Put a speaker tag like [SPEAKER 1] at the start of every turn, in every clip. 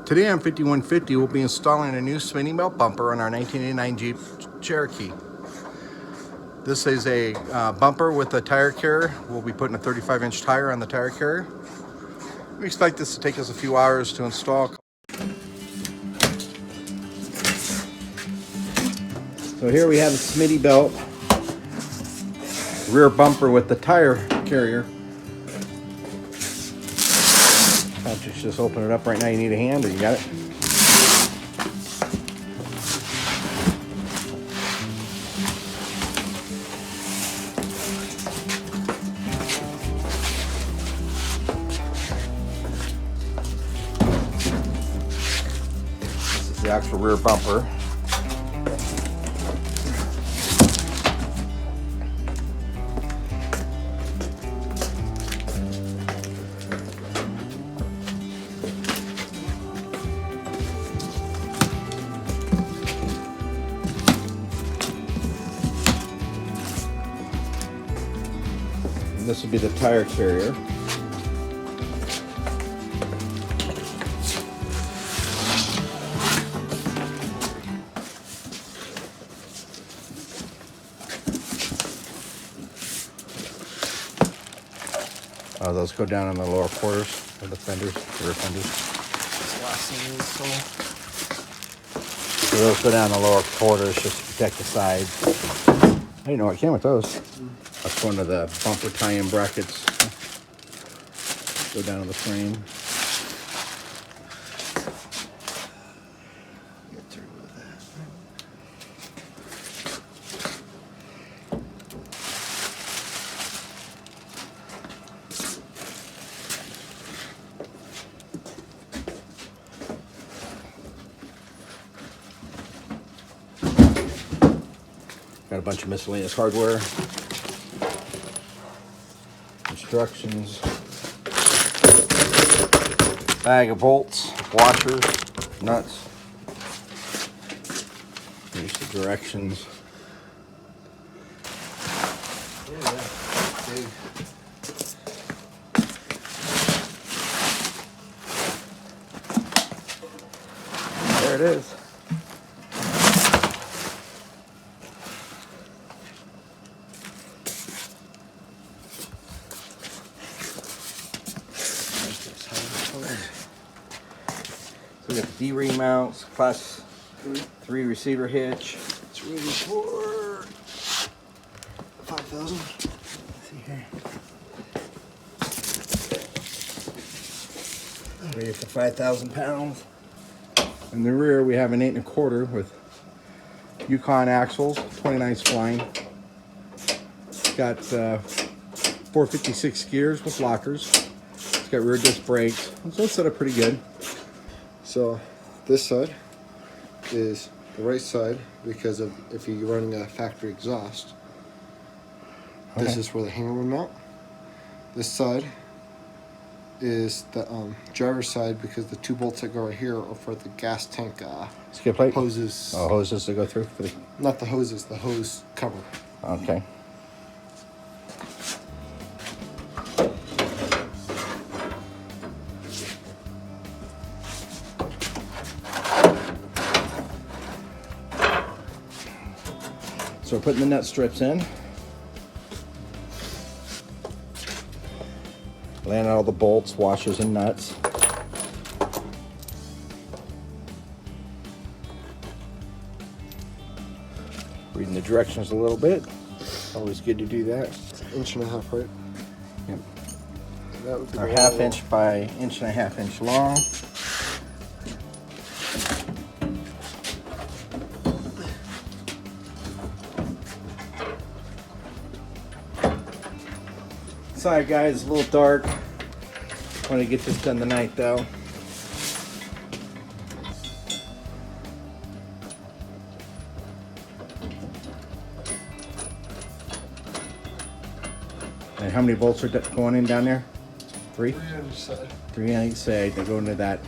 [SPEAKER 1] Today on 5150, we'll be installing a new Smittybilt bumper on our 1989 Jeep Cherokee. This is a bumper with a tire carrier. We'll be putting a 35-inch tire on the tire carrier. We expect this to take us a few hours to install. So here we have the Smittybilt rear bumper with the tire carrier. Just open it up right now. You need a hand, or you got it? This is the actual rear bumper. This would be the tire carrier. Those go down in the lower quarters of the fenders, rear fenders.
[SPEAKER 2] This last thing is
[SPEAKER 1] so those go down in the lower quarters just to protect the sides. I didn't know I came with those. That's one of the bumper tie-in brackets. Go down to the frame.
[SPEAKER 2] Get through with that.
[SPEAKER 1] Got a bunch of miscellaneous hardware. Instructions. Bag of bolts, washers, nuts. Here's the directions.
[SPEAKER 2] Big.
[SPEAKER 1] There it is. So we got the D-ring mounts, class 3 receiver hitch.
[SPEAKER 2] It's ready for 5,000.
[SPEAKER 1] Let's see here. Ready for 5,000 pounds. In the rear, we have an 8 1/4 with Yukon axles, 29 spline. It's got 456 gears with lockers. It's got rear disc brakes. So it's set up pretty good.
[SPEAKER 2] So this side is the right side because of if you're running a factory exhaust. Okay. This is where the hanger would mount. This side is the driver's side because the 2 bolts that go right here are for the gas tank
[SPEAKER 1] skid plate
[SPEAKER 2] hoses.
[SPEAKER 1] Oh, hoses to go through for the...
[SPEAKER 2] Not the hoses, the hose cover.
[SPEAKER 1] Okay. So we're putting the nut strips in. Laying out all the bolts, washers, and nuts. Reading the directions a little bit. Always good to do that.
[SPEAKER 2] It's 1.5 inches, right?
[SPEAKER 1] Yep.
[SPEAKER 2] That would be
[SPEAKER 1] our 1/2 inch by 1.5 inch long. Sorry guys, it's a little dark. Want to get this done tonight though. And how many bolts are going in down there? 3?
[SPEAKER 2] 3 on each side.
[SPEAKER 1] 3 on each side that go into that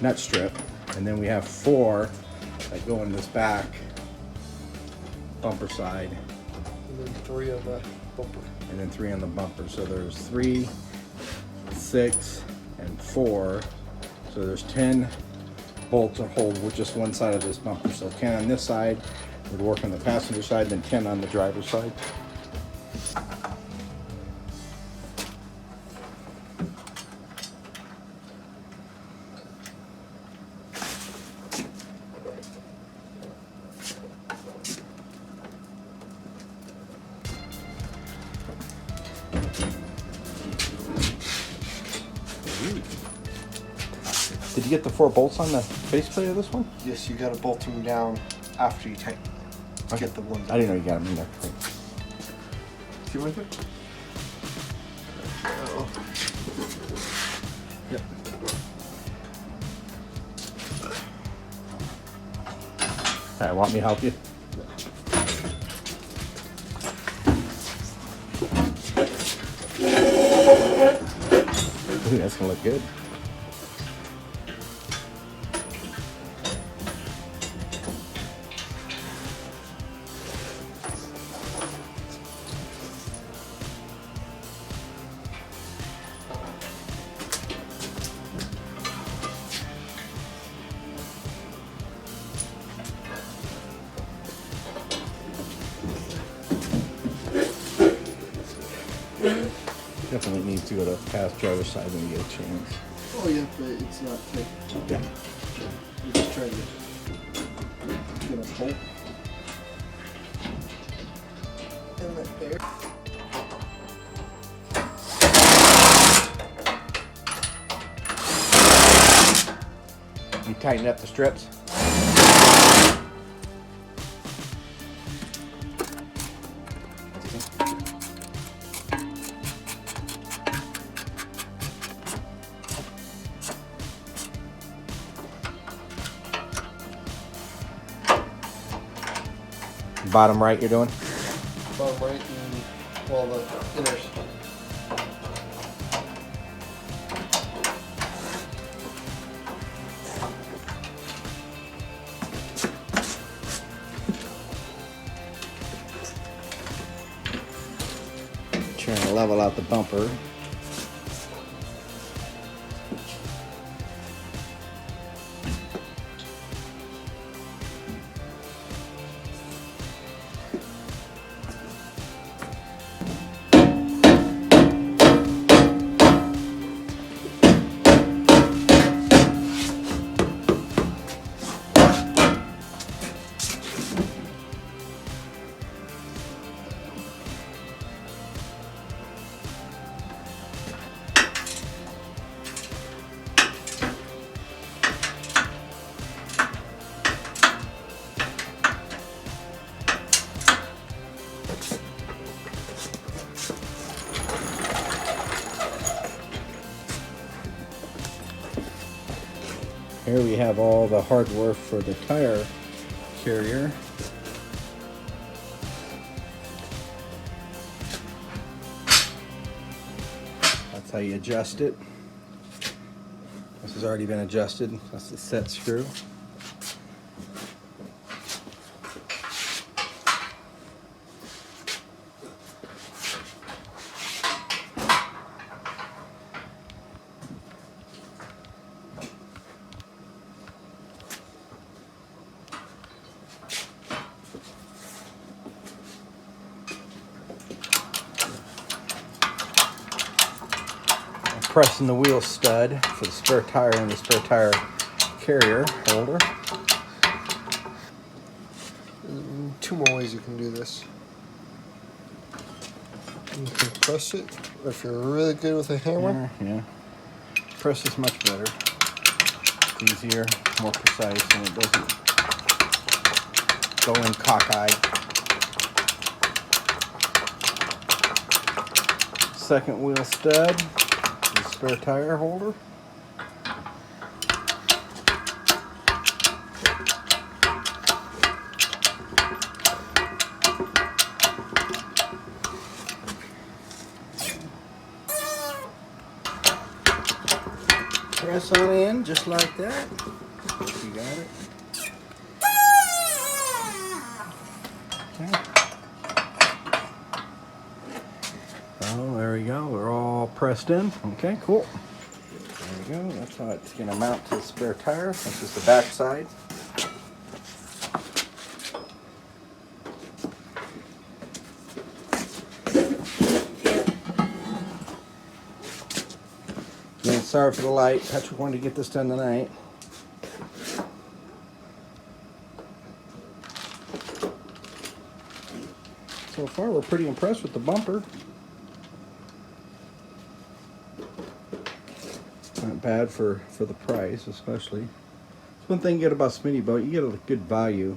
[SPEAKER 1] nut strip. And then we have 4 that go in this back bumper side.
[SPEAKER 2] And then 3 on the bumper.
[SPEAKER 1] And then 3 on the bumper. So there's 3, 6, and 4. So there's 10 bolts are hold with just one side of this bumper. So 10 on this side would work on the passenger side, then 10 on the driver's side. Did you get the 4 bolts on the faceplate of this one?
[SPEAKER 2] Yes, you got to bolt them down after you tighten.
[SPEAKER 1] Okay.
[SPEAKER 2] Get the ones.
[SPEAKER 1] I didn't know you got them in there.
[SPEAKER 2] See right there? Oh.
[SPEAKER 1] Yep. Alright, want me to help you? Ooh, that's gonna look good. Definitely needs to go to past driver's side when you get a chance.
[SPEAKER 2] Oh yeah, but it's not tight.
[SPEAKER 1] Yeah.
[SPEAKER 2] We're just trying to get a bolt in the air.
[SPEAKER 1] You tighten up the strips. Bottom right you're doing?
[SPEAKER 2] Bottom right and well the inners.
[SPEAKER 1] Trying to level out the bumper. Here we have all the hardware for the tire carrier. That's how you adjust it. This has already been adjusted. That's the set screw. Pressing the wheel stud for the spare tire and the spare tire carrier holder.
[SPEAKER 2] Two more ways you can do this. You can press it, or if you're really good with a hammer.
[SPEAKER 1] Yeah. Press is much better. It's easier, more precise, and it doesn't go in cockeyed. Second wheel stud, the spare tire holder. Press on in just like that. You got it. Okay. Oh, there we go. We're all pressed in. Okay, cool. go. That's how it's going to mount to the spare tire. This is the back side. And sorry for the light. Patrick wanted to get this done tonight. So far, we're pretty impressed with the bumper. Not bad for the price, especially. That's one thing good about Smittybilt, you get a good value.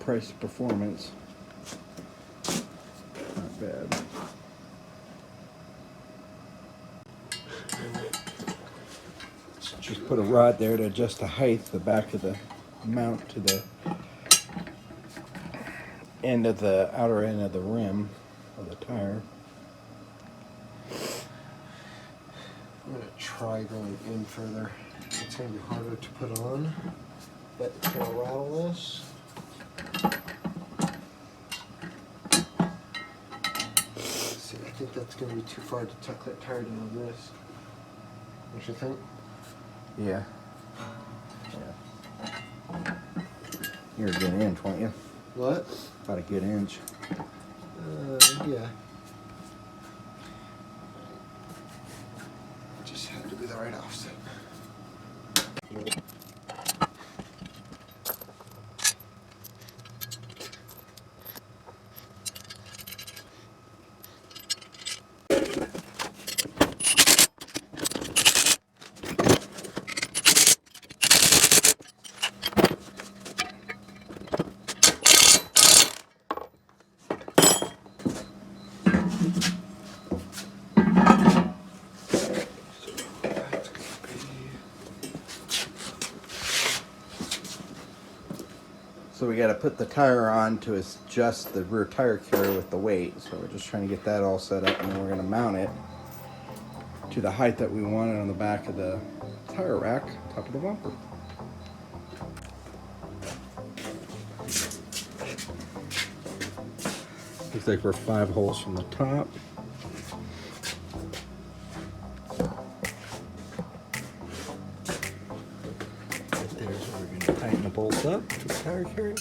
[SPEAKER 1] Price to performance. Not bad. Just put a rod there to adjust the height, the back of the mount to the end of the outer end of the rim of the tire.
[SPEAKER 2] I'm going to try going in further. It's going to be harder to put on, but it's going to rattle this. Let's see, I think that's going to be too far to tuck that tire down on this. What you think?
[SPEAKER 1] Yeah. You're a good inch, won't you?
[SPEAKER 2] What?
[SPEAKER 1] About a good inch.
[SPEAKER 2] Yeah. Just had to be the right offset.
[SPEAKER 1] So we got to put the tire on to adjust the rear tire carrier with the weight. So we're just trying to get that all set up, and then we're going to mount it to the height that we wanted on the back of the tire rack, top of the bumper. Looks like we're 5 holes from the top. There's where we're going to tighten the bolts up to the tire carrier.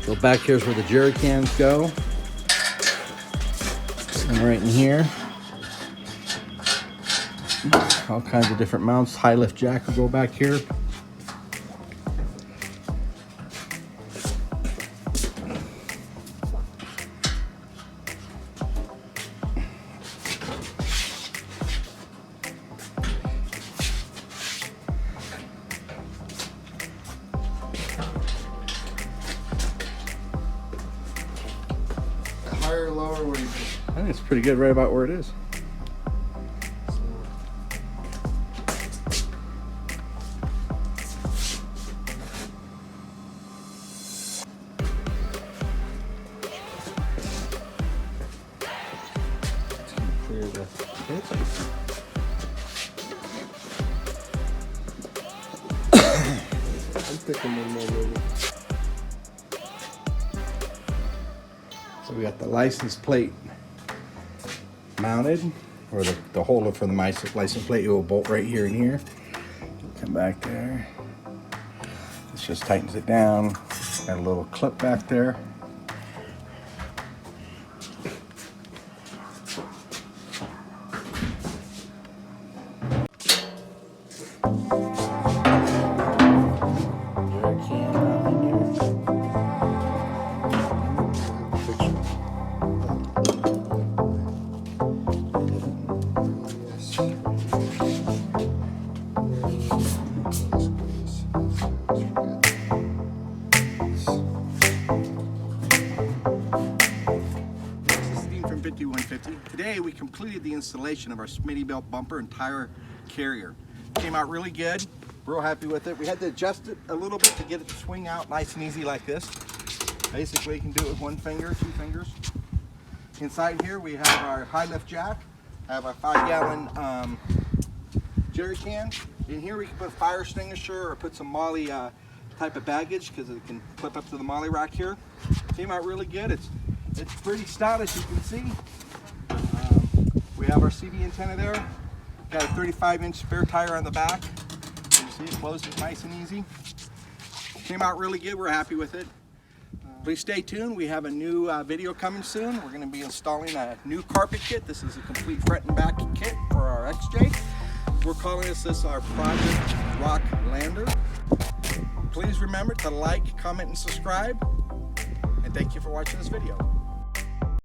[SPEAKER 1] So back here's where the jerry cans go. And right in here, all kinds of different mounts. High lift jack will go back here.
[SPEAKER 2] Higher or lower, what do you think?
[SPEAKER 1] I think it's pretty good right about where it is. It's gonna clear the pit.
[SPEAKER 2] I'm thinking one more maybe.
[SPEAKER 1] So we got the license plate mounted, or the holder for the license plate. It will bolt right here and here. Come back there. This just tightens it down. Got a little clip back there. Jerry can mounted here. today we completed the installation of our Smittybilt bumper and tire carrier. Came out really good. Real happy with it. We had to adjust it a little bit to get it to swing out nice and easy like this. Basically, you can do it with 1 finger, 2 fingers. Inside here, we have our high lift jack. I have our 5-gallon jerry can. In here, we can put a fire extinguisher or put some molly type of baggage because it can clip up to the molly rack here. Came out really good. It's pretty stout, as you can see. We have our CD antenna there. Got a 35-inch spare tire on the back. You see it closes nice and easy. Came out really good. We're happy with it. Please stay tuned. We have a new video coming soon. We're going to be installing a new carpet kit. This is a complete front and back kit for our XJ. We're calling this our Project RockLanding. Please remember to like, comment, and subscribe. And thank you for watching this video.